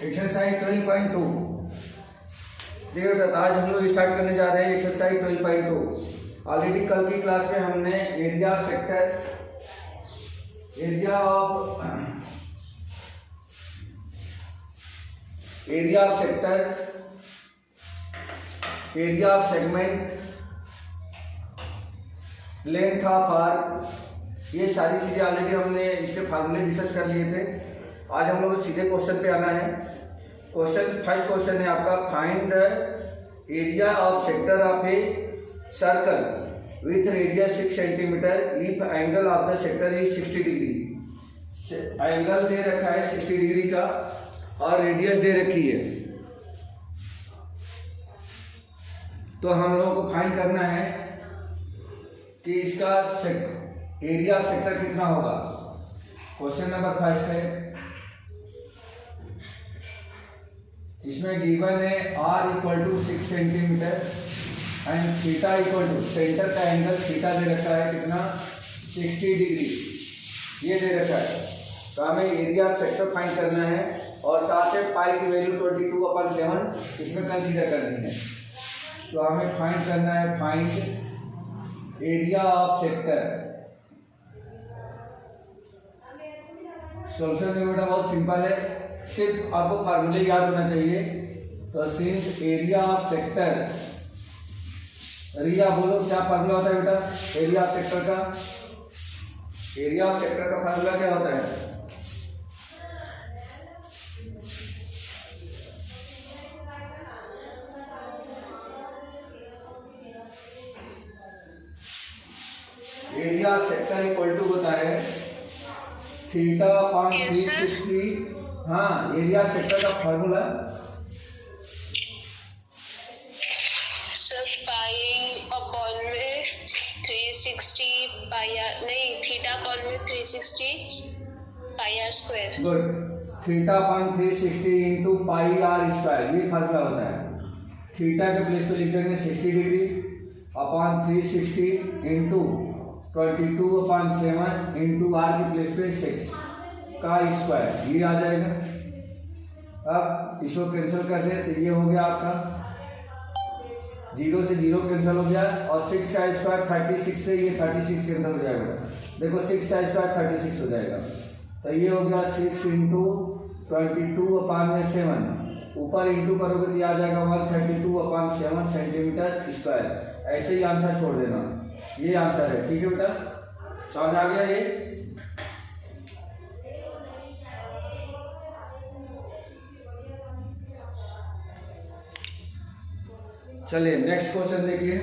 Exercise 12.2। देखिए आज हम लोग स्टार्ट करने जा रहे हैं एक्सरसाइज 12.2। ऑलरेडी कल की क्लास में हमने area of sector, area of sector, area of segment, length of arc, ये सारी चीजें ऑलरेडी हमने इसके फार्मूले डिस्कस कर लिए थे। आज हम लोग सीधे क्वेश्चन पे आना है। फर्स्ट क्वेश्चन है आपका, find the area of sector of a circle with radius 6 centimetre if angle of the sector is 60 degree. Angle दे रखा है 60 डिग्री का और रेडियस दे रखी है, तो हम लोगों को फाइंड करना है कि इसका एरिया ऑफ सेक्टर कितना होगा। क्वेश्चन नंबर फर्स्ट है, इसमें गिवन है r equal to 6 centimetre and theta equal to, centre का एंगल थीटा दे रखा है कितना, 60 डिग्री ये दे रखा है। तो हमें एरिया ऑफ सेक्टर फाइंड करना है और साथ में पाई की वैल्यू 22/7 इसमें कंसीडर करनी है। तो हमें फाइंड करना है, find area of sector. Solution में बेटा बहुत सिंपल है, सिर्फ आपको फार्मूले याद होना चाहिए। तो since area of sector, area बोलो क्या फार्मूला होता है बेटा एरिया ऑफ सेक्टर का? एरिया ऑफ सेक्टर का फार्मूला क्या होता है? Area of sector equal to होता है थीटा अपॉन 360। हाँ, एरिया ऑफ सेक्टर का फार्मूला सर पाई अपॉन में 360 पाई आर, नहीं थीटा अपॉन में 360 pi R square. Good, theta upon 360 into pi R square, ये फार्मूला होता है। थीटा के प्लेस पे लिख देंगे 60 degree upon 360 into 22/7 into R की प्लेस पे 6 का स्क्वायर, ये आ जाएगा। अब इसको कैंसिल कर दे तो ये हो गया आपका 0 से 0 कैंसिल हो गया और 6 का स्क्वायर 36 से ये 36 कैंसिल हो जाएगा। देखो 6 का स्क्वायर 36 हो जाएगा, तो ये हो गया 6 इंटू 22/7, ऊपर इंटू करोगे तो ये आ जाएगा 132/7 सेंटीमीटर स्क्वायर। ऐसे ही आंसर छोड़ देना, ये आंसर है। ठीक है बेटा, समझ आ गया ये? चलिए नेक्स्ट क्वेश्चन देखिए।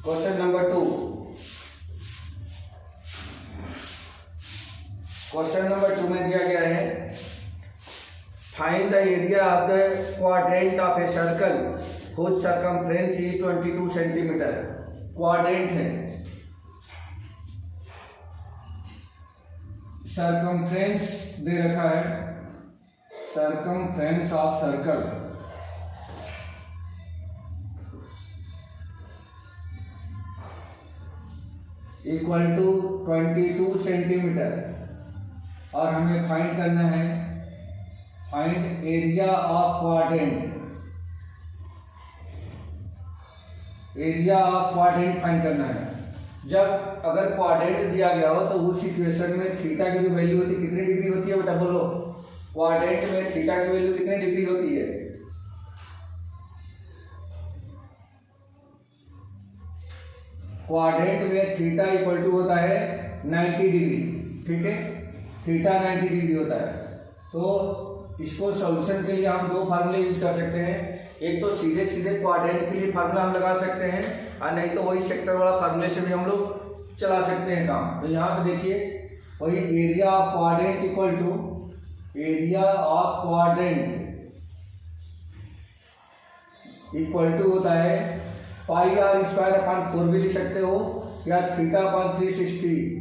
Question number 2। क्वेश्चन नंबर 2 में दिया गया है, find the area of the quadrant of a circle whose circumference is 22 centimetre. Quadrant है, सर्कमफ्रेंस दे रखा है, circumference of circle equal to 22 centimetre. और हमें फाइंड करना है, find area of quadrant. Area of quadrant find करना है। जब अगर क्वाड्रेंट दिया गया हो तो उस सिचुएशन में थीटा की जो वैल्यू होती है कितनी डिग्री होती है बेटा बोलो? क्वाड्रेंट में थीटा की वैल्यू कितनी डिग्री होती है? क्वाड्रेंट में थीटा इक्वल टू होता है 90 डिग्री। ठीक है, थीटा 90 डिग्री होता है। तो इसको सॉल्यूशन के लिए हम दो फार्मूले यूज कर सकते हैं। एक तो सीधे सीधे क्वाड्रेंट के लिए फार्मूला हम लगा सकते हैं, और नहीं तो वही सेक्टर वाला फार्मूले से भी हम लोग चला सकते हैं काम। तो यहाँ पे देखिए वही area of quadrant equal to area of quadrant equal to होता है पाई आर स्क्वायर अपॉन 4 भी लिख सकते हो, या थीटा अपॉन 360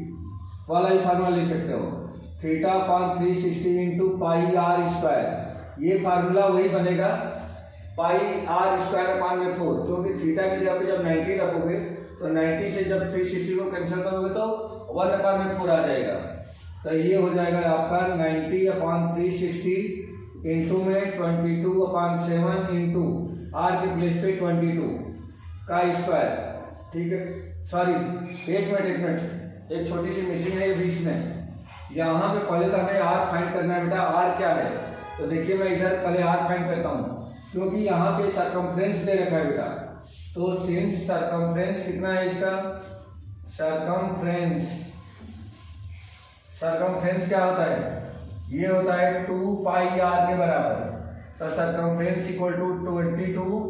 वाला ही फार्मूला लिख सकते हो, theta upon 360 into pi R square. ये फार्मूला वही बनेगा पाई आर स्क्वायर अपॉन में 4, क्योंकि थीटा की जगह पे जब 90 रखोगे तो 90 से जब 360 को कैंसिल करोगे तो 1 अपॉन में 4 आ जाएगा। तो ये हो जाएगा आपका 90 अपॉन 360 इंटू में 22 अपॉन 7 इंटू आर के प्लेस पे 22 का स्क्वायर। ठीक है, सॉरी एक मिनट, एक छोटी सी मिसिंग है बीच में। यहाँ पे पहले तो हमें आर फाइंड करना है बेटा, आर क्या है। तो देखिए मैं इधर पहले आर फाइंड करता हूँ, क्योंकि यहाँ पे सरकमफ्रेंस दे रखा है बेटा। तो सिंस सरकमफ्रेंस कितना है इसका, सरकमफ्रेंस क्या होता है, ये होता है 2 पाई आर के बराबर। तो सरकमफ्रेंस इक्वल टू 22,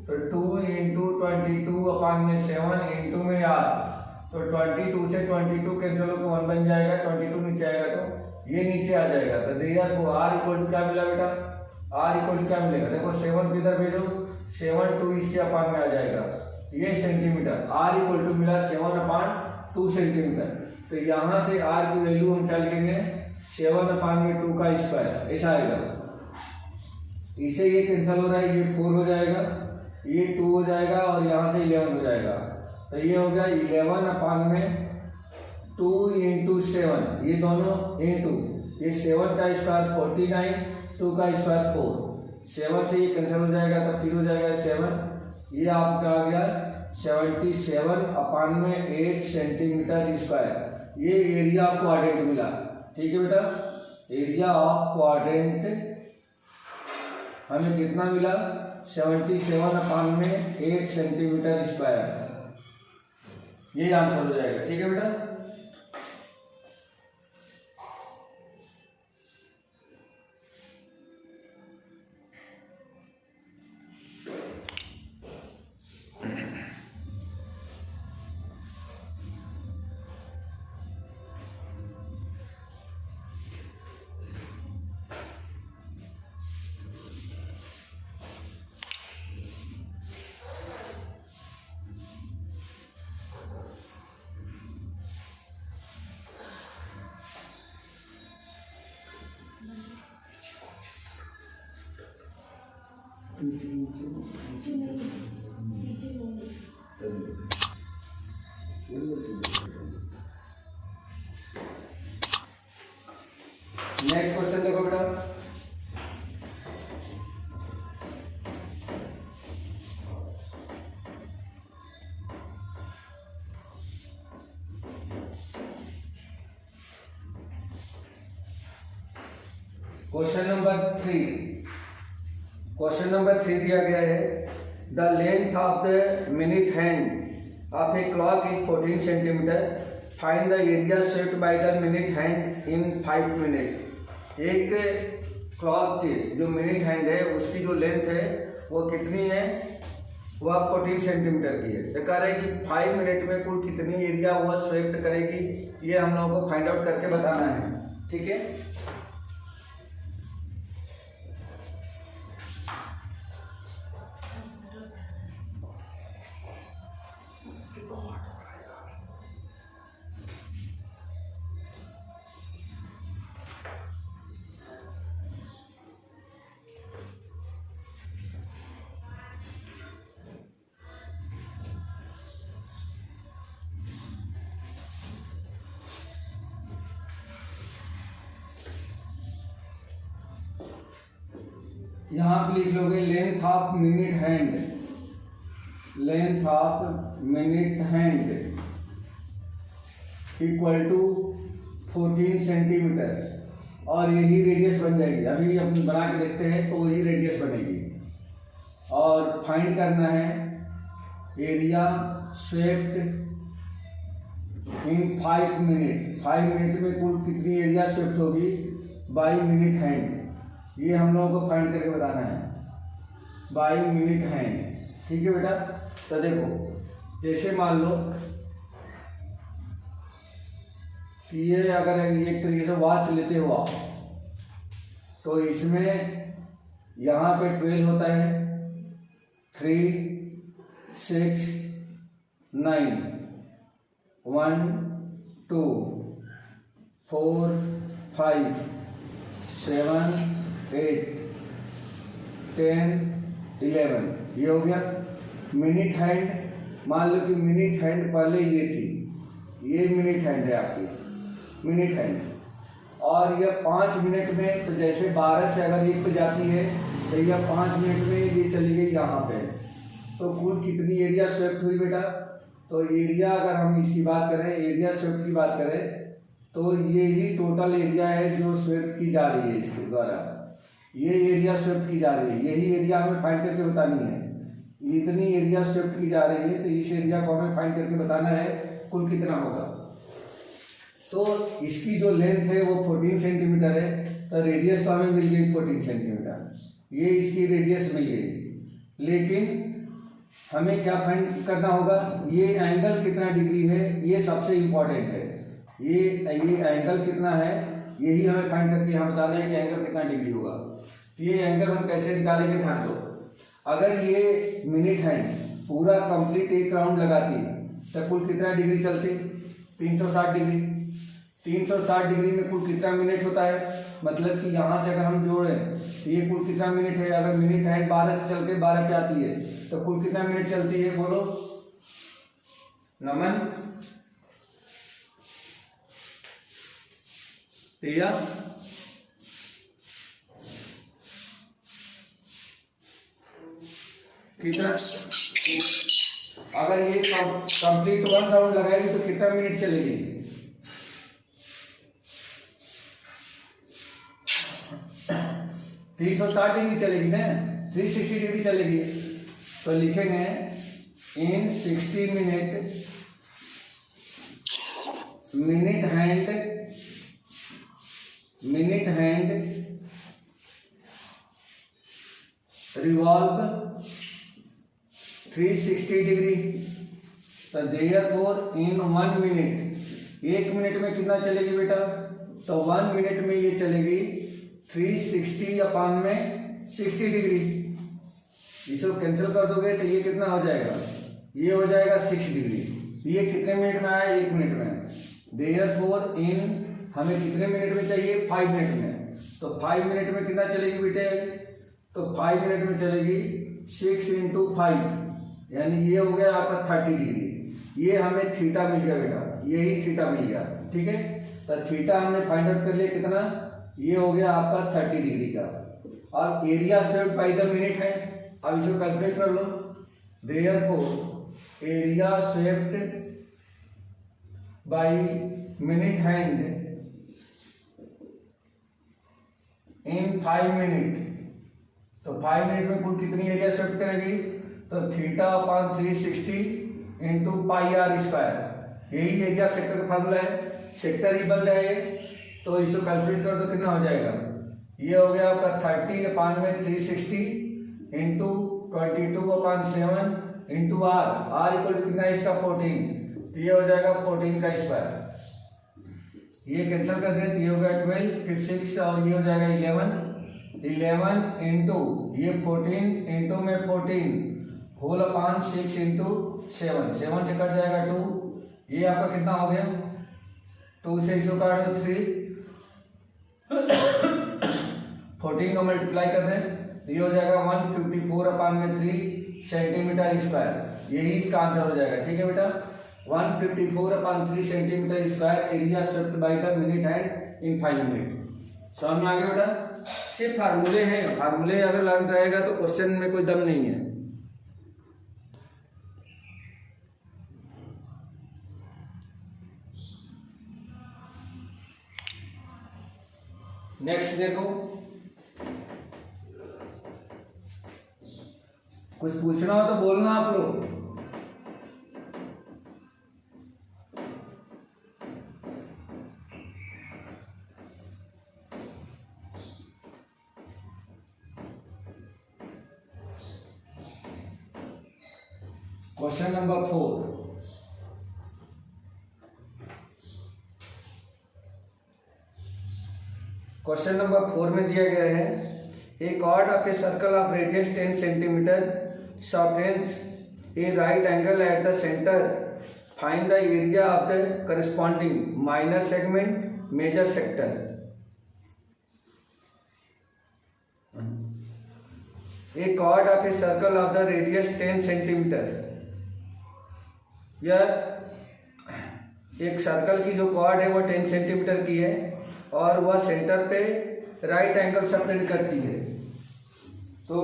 तो 2 इंटू 22 अपॉन में 7 इंटू में आर। तो 22 से 22 कैंसिल होकर 1 बन जाएगा, 22 नीचे आएगा तो ये नीचे आ जाएगा। तो देखिए आपको आर इक्वल टू क्या मिला बेटा, आर इक्वल टू क्या मिलेगा, देखो 7 इधर भेजो, 7 2 इसके अपान में आ जाएगा, ये सेंटीमीटर। आर इक्वल टू मिला 7/2 सेंटीमीटर। तो यहाँ से आर की वैल्यू हम क्या लिखेंगे, 7/2 का स्क्वायर, ऐसा आएगा। इसे ये कैंसिल हो रहा है, ये 4 हो जाएगा, ये 2 हो जाएगा, और यहाँ से 11 हो जाएगा। तो ये हो गया 11/2 इंटू 7, ये दोनों इंटू ये 7 का स्क्वायर 49, 2 का स्क्वायर 4, 7 से ये कैंसिल हो जाएगा, तो फिर हो जाएगा 7, ये आपका आ गया 77/8 सेंटीमीटर स्क्वायर। ये एरिया ऑफ क्वाड्रेंट मिला। ठीक है बेटा, एरिया ऑफ क्वाड्रेंट हमें कितना मिला, 77/8 सेंटीमीटर स्क्वायर। ये आंसर हो जाएगा। ठीक है बेटा, नेक्स्ट क्वेश्चन देखो बेटा, क्वेश्चन नंबर 3 दिया गया है, the length of the minute hand of a clock is 14 centimetre, find the area swept by the minute hand in 5 minute. एक क्लॉक की जो मिनट हैंड है उसकी जो लेंथ है वो कितनी है, वह 14 सेंटीमीटर की है। तो कह रहे हैं कि 5 मिनट में कुल कितनी एरिया वह स्वेप्ट करेगी, ये हम लोगों को फाइंड आउट करके बताना है। ठीक है, यहाँ आप लिख लोगे length of minute hand, length of minute hand equal to 14 centimetre, और यही रेडियस बन जाएगी। अभी हम बना के देखते हैं तो वही रेडियस बनेगी। और फाइंड करना है एरिया स्वेप्ट इन 5 मिनट। 5 मिनट में कुल कितनी एरिया स्वेप्ट होगी बाय मिनट हैंड, ये हम लोगों को फाइंड करके बताना है। By minute hand. ठीक है बेटा। तो देखो जैसे मान लो कि ये अगर एक तरीके से वॉच लेते हो आप, तो इसमें यहाँ पे 12 होता है, 3, 6, 9, 1, 2, 4, 5, 7, 8, 10, 11, ये हो गया मिनट हैंड। मान लो कि मिनट हैंड पहले ये थी, ये मिनट हैंड है आपकी मिनट हैंड, और यह 5 मिनट में, तो जैसे 12 से अगर 1 पे जाती है तो यह 5 मिनट में ये चली गई यहाँ पे, तो कुल कितनी एरिया स्वेप्ट हुई बेटा? तो एरिया अगर हम इसकी बात करें, एरिया स्वेप्ट की बात करें, तो ये ही टोटल एरिया है जो स्वेप्ट की जा रही है इसके द्वारा, ये एरिया स्वेप्ट की जा रही है, यही एरिया हमें फाइंड करके बतानी है। इतनी एरिया स्वेप्ट की जा रही है, तो इस एरिया को हमें फाइंड करके बताना है कुल कितना होगा। तो इसकी जो लेंथ है वो 14 सेंटीमीटर है, तो रेडियस तो हमें मिल गई 14 सेंटीमीटर, ये इसकी रेडियस मिल गई। लेकिन हमें क्या फाइंड करना होगा, ये एंगल कितना डिग्री है, ये सबसे इम्पोर्टेंट है। ये एंगल कितना है, यही हमें फाइंड करके यहाँ बताना है कि एंगल कितना डिग्री होगा। तो ये एंगल हम कैसे निकालेंगे, ध्यान दो। अगर ये मिनट हैंड पूरा कंप्लीट एक राउंड लगाती तो कुल कितना डिग्री चलती? 360 डिग्री। 360 डिग्री में कुल कितना मिनट होता है? मतलब कि यहाँ से अगर हम जोड़ें तो ये कुल कितना मिनट है? अगर मिनट हैंड 12 से चल के 12 पे आती है तो कुल कितना मिनट चलती है, बोलो नमन प्रिया? कितना? अगर ये कंप्लीट 1 राउंड लगाएगी तो कितना मिनट चलेगी? 360 डिग्री चलेगी ना, 360 डिग्री चलेगी। तो लिखेंगे इन 60 minute minute hand revolve 360 degree. तो देयरफॉर इन 1 मिनट, 1 मिनट में कितना चलेगी बेटा? तो 1 मिनट में ये चलेगी 360 अपान में 60 डिग्री। इसको कैंसिल कर दोगे तो ये कितना हो जाएगा? ये हो जाएगा 6 डिग्री। ये कितने मिनट में आया? 1 मिनट में। देयरफॉर इन हमें कितने मिनट में चाहिए? 5 मिनट में। तो 5 मिनट में कितना चलेगी बेटे? तो 5 मिनट में चलेगी 6 × 5, यानी ये हो गया आपका 30 डिग्री। ये हमें थीटा मिल गया बेटा, यही थीटा मिल गया। ठीक है, तो थीटा हमने फाइंड आउट कर लिया कितना, ये हो गया आपका 30 डिग्री का। और area swept by the minute है, अब इसको कैलकुलेट कर लो। Therefore area swept by minute hand in 5 minute, तो 5 मिनट में कुल कितनी एरिया स्वेप्ट करेगी? तो theta upon 360 into pi R square, यही एरिया सेक्टर का फार्मूला है, सेक्टर ही बन रहा है। तो इसको कैलकुलेट कर दो, कितना हो जाएगा? ये हो गया आपका 30 अपान में 360 into 22/7 into R equal to कितना है इसका? 14। तो ये हो जाएगा 14 का स्क्वायर। ये कैंसिल कर दें तो ये हो गया 12, फिर 6 और ये हो जाएगा 11 इंटू ये 14 इंटू में 14 होल अपान 6 इंटू 7 से कट जाएगा 2। ये आपका कितना हो गया? 2 से इसको काट दो 3, 14 को मल्टीप्लाई कर दें तो ये हो जाएगा 154 अपान में 3 सेंटीमीटर स्क्वायर। यही इसका आंसर हो जाएगा। ठीक है बेटा, 154 अपान 3 centimetre square area swept by the minute hand in 5 minute. समझ में आ गया बेटा? सिर्फ फार्मूले हैं, फार्मूले अगर लर्न रहेगा तो क्वेश्चन में कोई दम नहीं है। नेक्स्ट देखो, कुछ पूछना हो तो बोलना आप लोग। Question number 4। क्वेश्चन नंबर 4 में दिया गया है a chord of a circle of radius 10 centimetre subtends a right angle at the centre, find the area of the corresponding minor segment major sector. A chord of a circle of the radius 10 centimetre, यह एक circle की जो cord है वो 10 centimetre की है और वह सेंटर पे राइट एंगल सबटेंड करती है। तो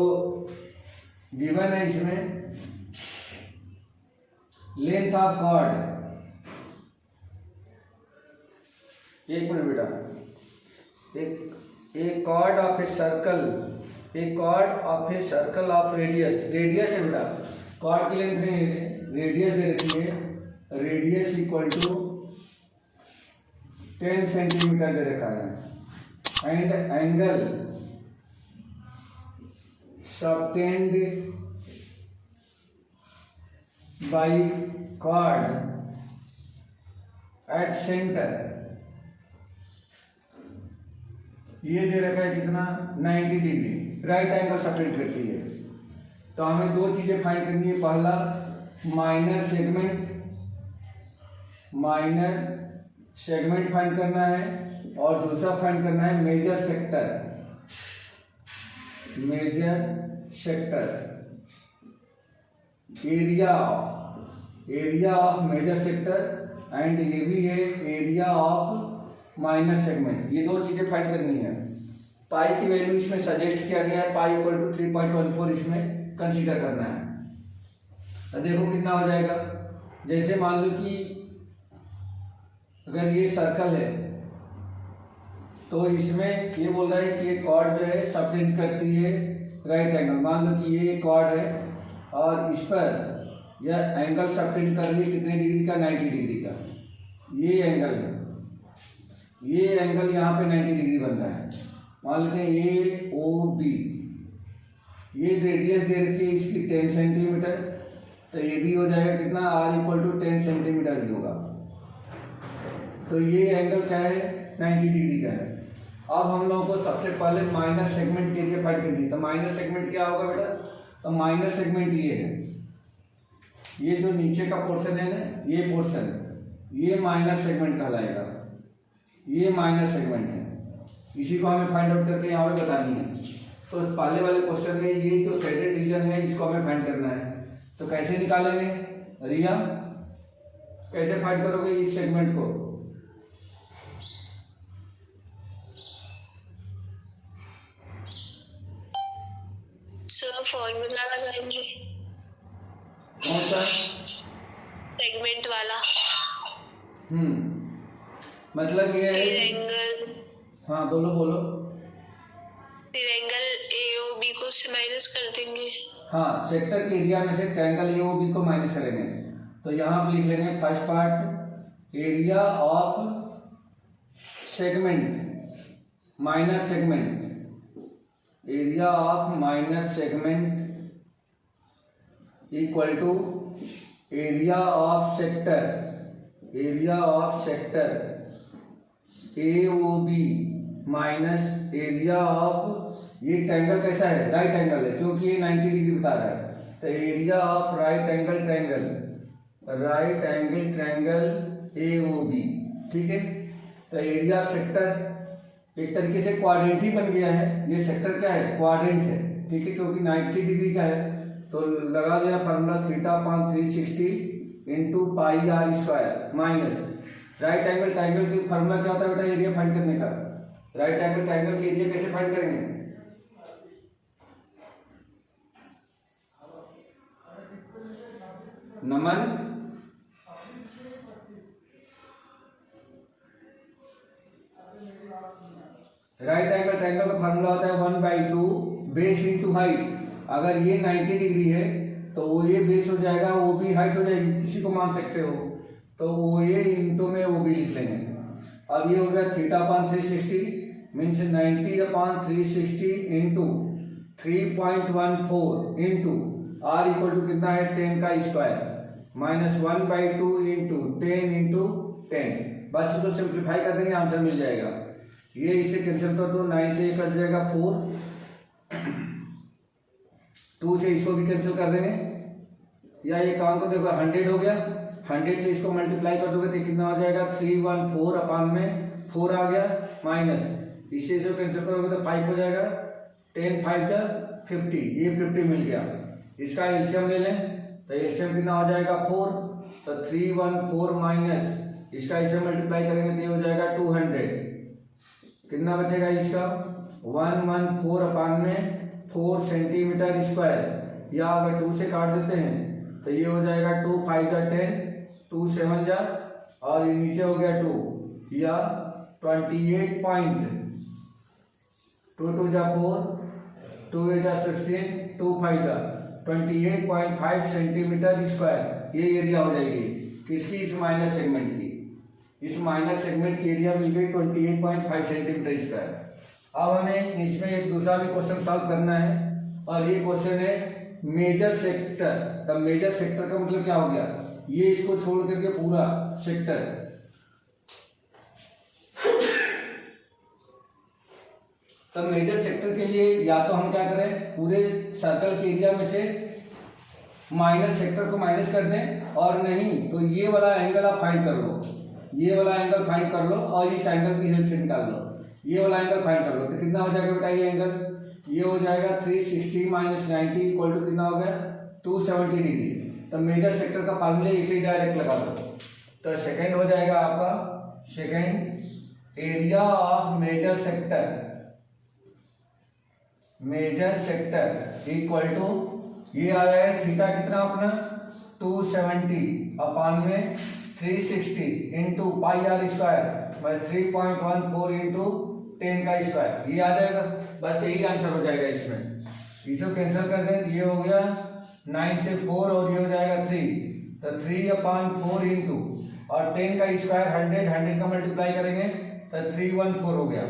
गिवन है इसमें लेंथ ऑफ कॉर्ड, एक मिनट बेटा, एक chord of a circle, a chord of a circle of radius, radius है बेटा, कॉर्ड की लेंथ नहीं है, रेडियस दे रखी है, रेडियस इक्वल टू 10 सेंटीमीटर दे रखा है and angle subtended by chord at centre, ये दे रखा है कितना 90 डिग्री, राइट एंगल सबटेंड करती है। तो हमें दो चीजें फाइंड करनी है, पहला माइनर सेगमेंट फाइंड करना है और दूसरा फाइंड करना है major sector, area of major sector and ये भी है एरिया ऑफ माइनर सेगमेंट। ये दो चीजें फाइंड करनी है। पाई की वैल्यू इसमें सजेस्ट किया गया है, पाई इक्वल टू 3.14 इसमें कंसीडर करना है। तो देखो कितना हो जाएगा, जैसे मान लो कि अगर ये सर्कल है तो इसमें ये बोल रहा है कि ये कॉर्ड जो है सबटेंड करती है राइट एंगल। मान लो कि ये कॉर्ड है और इस पर यह एंगल सबटेंड कर रही है कितने डिग्री का, 90 डिग्री का। ये एंगल है, ये एंगल यहाँ पे 90 डिग्री बनता है। मान लेते हैं ए ओ बी, ये रेडियस दे रखी है इसकी 10 सेंटीमीटर, तो ये भी हो जाएगा कितना, आर इक्वल टू 10 सेंटीमीटर भी होगा। तो ये एंगल क्या है, 90 डिग्री का है। अब हम लोगों को सबसे पहले माइनर सेगमेंट के लिए फाइंड करनी है। तो माइनर सेगमेंट क्या होगा बेटा, तो माइनर सेगमेंट ये है, ये जो नीचे का पोर्शन है ना, ये पोर्शन, ये माइनर सेगमेंट कहलाएगा, ये माइनर सेगमेंट है। इसी को हमें फाइंड आउट करके यहाँ पे बतानी है। तो पहले वाले क्वेश्चन में ये जो शेडेड रीजन है इसको हमें फाइंड करना है। तो कैसे निकालेंगे रिया, कैसे फाइंड करोगे इस सेगमेंट को, फॉर्मूला लगाएंगे, कौन सा, सेगमेंट वाला। मतलब ये है एंगल, हाँ बोलो बोलो, फिर एंगल AOB को से माइनस कर देंगे। हाँ, सेक्टर के एरिया में से एंगल AOB को माइनस करेंगे। तो यहाँ आप लिख लेंगे first part area of segment, minor segment, area of minor segment equal to area of sector AOB minus area of, ये ट्रायंगल कैसा है, राइट एंगल है क्योंकि ये 90 डिग्री बता रहा है। तो area of right angle triangle AOB, ठीक है। तो एरिया ऑफ सेक्टर एक तरीके से क्वाड्रेंट ही बन गया है, ये सेक्टर क्या है, क्वाड्रेंट है, ठीक है, क्योंकि 90 डिग्री का है। तो लगा दिया formula θ/360 into pi R square minus right angle triangle की फार्मूला क्या होता है बेटा, एरिया फाइंड करने का। राइट एंगल ट्रायंगल की एरिया कैसे फाइंड करेंगे, नमन, राइट एंगल ट्रायंगल का फार्मूला होता है 1/2 बेस इंटू हाइट। अगर ये 90 डिग्री है तो वो ये बेस हो जाएगा, वो भी हाइट हो जाएगी, किसी को मान सकते हो। तो वो ये इंटू में वो भी लिख लेंगे। अब ये हो गया θ/360 means 90/360 into 3.14 into, R equal to कितना है 10 का स्क्वायर माइनस 1/2 इंटू 10 इंटू 10। बस इसको सिंप्लीफाई कर देंगे आंसर मिल जाएगा। ये इसे कैंसिल कर दो, 9 से ये कट जाएगा 4, 2 से इसको भी कैंसिल कर देंगे, या ये काम को देखो 100 हो गया, 100 से इसको मल्टीप्लाई कर दोगे तो कितना हो जाएगा 314 अपान में 4 आ गया, माइनस इससे इसको कैंसिल करोगे तो 5 हो जाएगा, 10 5 जा 50, ये 50 मिल गया। इसका एलसीएम ले लें तो एलसीएम कितना हो जाएगा 4, तो 314 माइनस इसका इसे मल्टीप्लाई करेंगे तो ये हो जाएगा 200, कितना बचेगा इसका 114 अपान में 4 सेंटीमीटर स्क्वायर, या अगर 2 से काट देते हैं तो ये हो जाएगा 2 5 जा 10, 2 7 जा और ये नीचे हो गया 2, या 28 पॉइंट 2 2 जा 4, 2 8 जा 16, 2 5 जा 28.5 सेंटीमीटर स्क्वायर ये एरिया हो जाएगी किसकी, इस माइनर सेगमेंट की। इस माइनर सेगमेंट की एरिया मिल गई 28.5 सेंटीमीटर स्क्वायर। अब हमें इसमें एक दूसरा भी क्वेश्चन सॉल्व करना है, और ये क्वेश्चन है major sector. The major sector का मतलब क्या हो गया, ये इसको छोड़ करके पूरा सेक्टर, तो मेजर सेक्टर के लिए या तो हम क्या करें, पूरे सर्कल के एरिया में से माइनर सेक्टर को माइनस कर दें, और नहीं तो ये वाला एंगल आप फाइंड कर लो, ये वाला एंगल फाइंड कर लो और इस एंगल की हेल्प से निकाल लो, ये वाला एंगल फाइंड कर लो तो कितना हो जाएगा बेटा, ये एंगल ये हो जाएगा 360 माइनस 90 इक्वल टू कितना हो गया 270 डिग्री। तो मेजर सेक्टर का फार्मूला इसे डायरेक्ट लगा दो, तो सेकंड हो जाएगा आपका, second area of major sector, major sector equal to ये आया है थीटा कितना अपना 270 अपान में 360 into pi R square by 3.14 into 10 का स्क्वायर, ये आ जाएगा। बस यही आंसर हो जाएगा इसमें, इसको कैंसिल कर दें, ये हो गया 9 से 4 और ये हो जाएगा 3, तो 3/4 इंटू और 10 का स्क्वायर 100 का मल्टीप्लाई करेंगे तो 314 हो गया।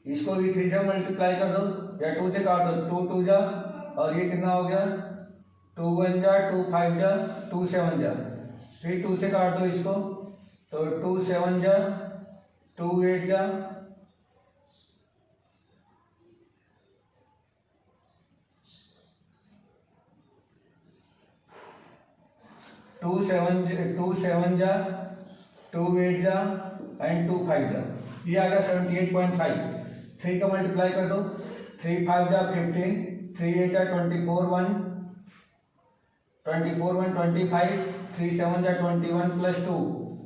इसको भी 3 से मल्टीप्लाई कर दो या 2 से काट दो, 2 2 जा और ये कितना हो गया 2 1 जा 2 5 जा 2 7 जा, फिर 2 से काट दो इसको तो 2 7 जा 2 8 जा 2 7 जा 2 8 जा एंड 2 5 जा, ये आ गया 78.5। 3 का मल्टीप्लाई कर दो, 3 5 जा 15, 3 8 जा 24 1 25, 3 7 जा 21 प्लस 2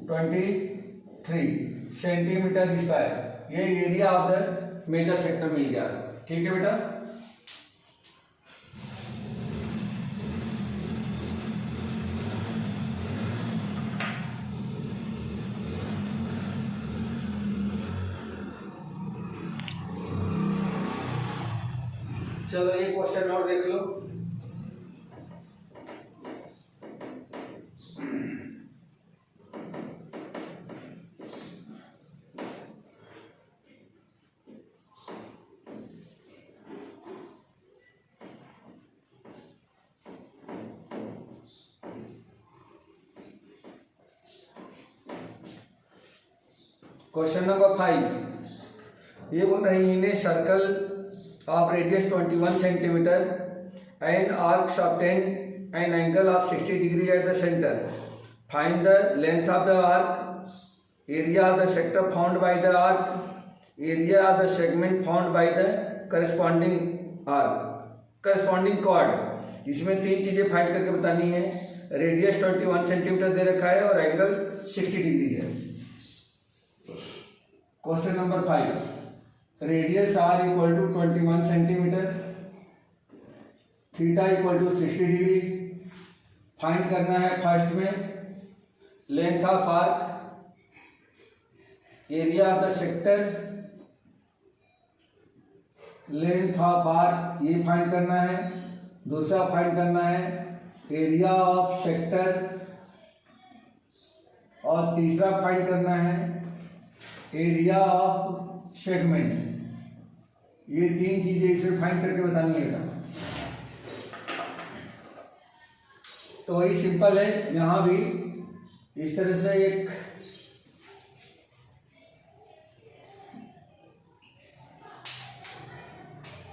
23 सेंटीमीटर स्क्वायर, ये area of the major sector मिल गया। ठीक है बेटा, चलो एक क्वेश्चन और देख लो। क्वेश्चन नंबर 5, ये बोल रही है circle of radius 21 centimeter and arcs of 10 and angle of 60 degree at the center. Find the length of the arc, area of the sector found by the arc, area of the segment found by the corresponding arc, corresponding chord। इसमें 3 चीजें find करके बतानी है। Radius 21 centimetre दे रखा है और angle 60 degree है। Question number 5, radius R equal to 21 centimetre, theta equal to 60 degree. Find करना है फर्स्ट में length of arc, area of the sector, length of arc ये फाइंड करना है। दूसरा फाइंड करना है एरिया ऑफ सेक्टर, और तीसरा फाइंड करना है एरिया ऑफ सेगमेंट। ये 3 चीजें इसे फाइंड करके बतानी है। तो वही सिंपल है, यहाँ भी इस तरह से एक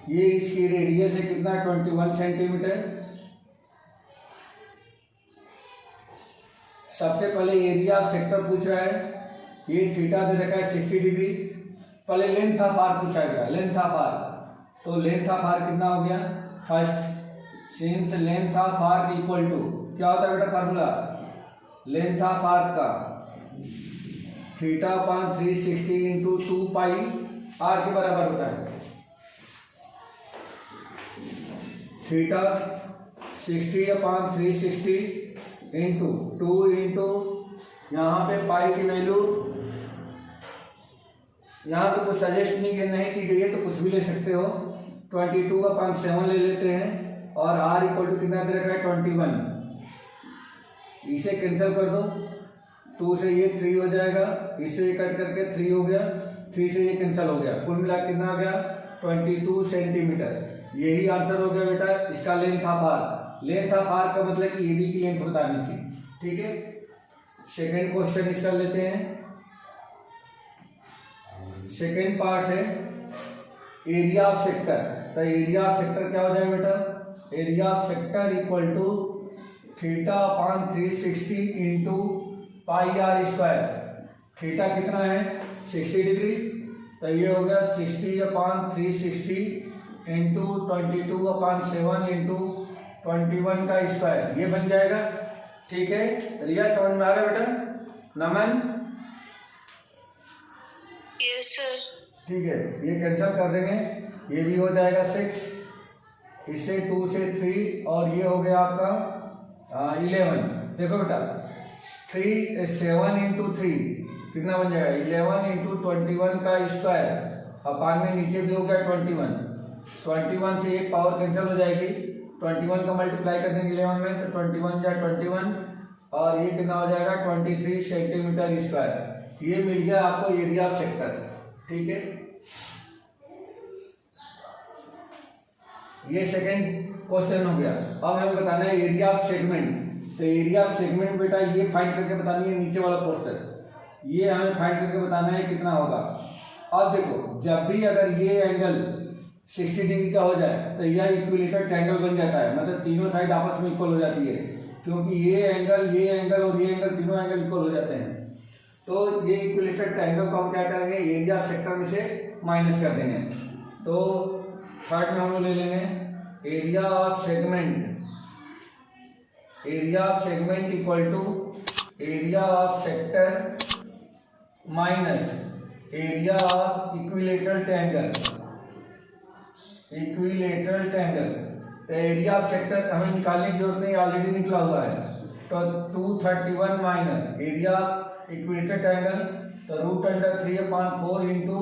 ये इसकी रेडियस है कितना 21 सेंटीमीटर। सबसे पहले एरिया ऑफ सेक्टर पूछ रहा है, ये थीटा दे रखा है 60 डिग्री। पहले लेंथ ऑफ आर्क पूछा गया, लेंथ ऑफ आर्क, तो लेंथ ऑफ आर्क कितना हो गया। First since length of arc equal to क्या होता है बेटा फार्मूला, लेंथ ऑफ आर्क का theta upon 360 into 2 pi R के बराबर होता है। थीटा 60 अपॉन 360 इंटू 2 इंटू यहाँ पे पाई की वैल्यू, यहाँ पे कुछ सजेस्ट नहीं की गई है तो कुछ भी ले सकते हो, 22 अपॉन 7 ले लेते हैं और r इक्वल टू कितना दे रखा है 21। इसे कैंसिल कर दो, 2 से ये 3 हो जाएगा, इससे ये कट करके 3 हो गया, 3 से ये कैंसिल हो गया, कुल मिला कितना आ गया 22 सेंटीमीटर। यही आंसर हो गया बेटा इसका length of arc. Length of arc का मतलब कि एबी की लेंथ बतानी थी, ठीक है। सेकेंड क्वेश्चन इसका लेते हैं। सेकेंड पार्ट है एरिया ऑफ सेक्टर। तो एरिया ऑफ सेक्टर क्या हो जाएगा बेटा, area of sector equal to theta upon 360 into pi R square. Theta कितना है 60 डिग्री, तो ये हो गया 60 अपॉन 360 इंटू 22 अपॉन 7 इंटू 21 का स्क्वायर, ये बन जाएगा, ठीक है। रिया समझ में आ रहा है बेटा, नमन? Yes sir. ठीक है, ये कैंसिल कर देंगे, ये भी हो जाएगा 6, इससे 2 से 3 और ये हो गया आपका 11। देखो बेटा 7 इंटू 3 कितना बन जाएगा 11 इंटू 21 का स्क्वायर, अपान में नीचे भी हो गया 21 से एक पावर कैंसिल हो जाएगी, 21 का मल्टीप्लाई कर देंगे 11 में तो 21 या 21 और ये कितना हो जाएगा 23 सेंटीमीटर स्क्वायर। ये मिल गया आपको एरिया ऑफ सेक्टर, ठीक है। ये सेकंड क्वेश्चन हो गया। अब हमें बताना है एरिया ऑफ सेगमेंट। तो एरिया ऑफ सेगमेंट बेटा ये फाइंड करके बतानी है, नीचे वाला पोर्शन ये हमें फाइंड करके बताना है कितना होगा। अब देखो जब भी अगर ये एंगल 60 डिग्री का हो जाए तो यह इक्विलेटरल ट्रायंगल बन जाता है, मतलब तीनों साइड आपस में इक्वल हो जाती है, क्योंकि ये एंगल और ये एंगल तीनों एंगल इक्वल हो जाते हैं। तो ये इक्विलेटरल ट्रायंगल को हम क्या करेंगे, एरिया ऑफ सेक्टर में से माइनस कर देंगे। तो थर्ड में हम लोग ले लेंगे area of segment. Area of segment equal to area of sector minus area of equilateral triangle. Equilateral triangle तो एरिया ऑफ सेक्टर हमें निकालने की जरूरत नहीं, ऑलरेडी निकला हुआ है। तो 231 minus area of equilateral triangle तो √3/4 इंटू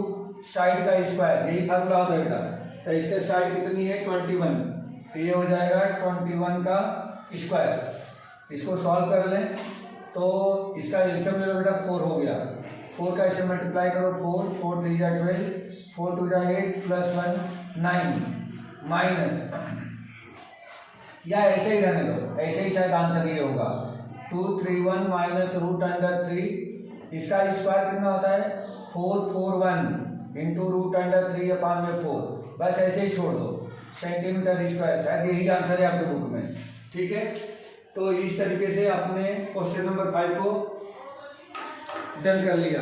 साइड का स्क्वायर, यही फार्मूला होता है बेटा। तो इसके साइड कितनी है 21, तो ये हो जाएगा 21 का स्क्वायर। इसको सॉल्व कर लें तो इसका एलसीएम ले लो बेटा 4 हो गया, 4 का इसे मल्टीप्लाई करो 4 3 जा 12, 4 2 जा 8 प्लस 1 9 माइनस, या ऐसे ही रहने दो, ऐसे ही शायद आंसर ये होगा 231 माइनस √3। इसका स्क्वायर कितना होता है 441 इंटू √3/4, बस ऐसे ही छोड़ दो सेंटीमीटर स्क्वायर, शायद यही आंसर है आपके बुक में, ठीक है। तो इस तरीके से आपने क्वेश्चन नंबर 5 को डन कर लिया।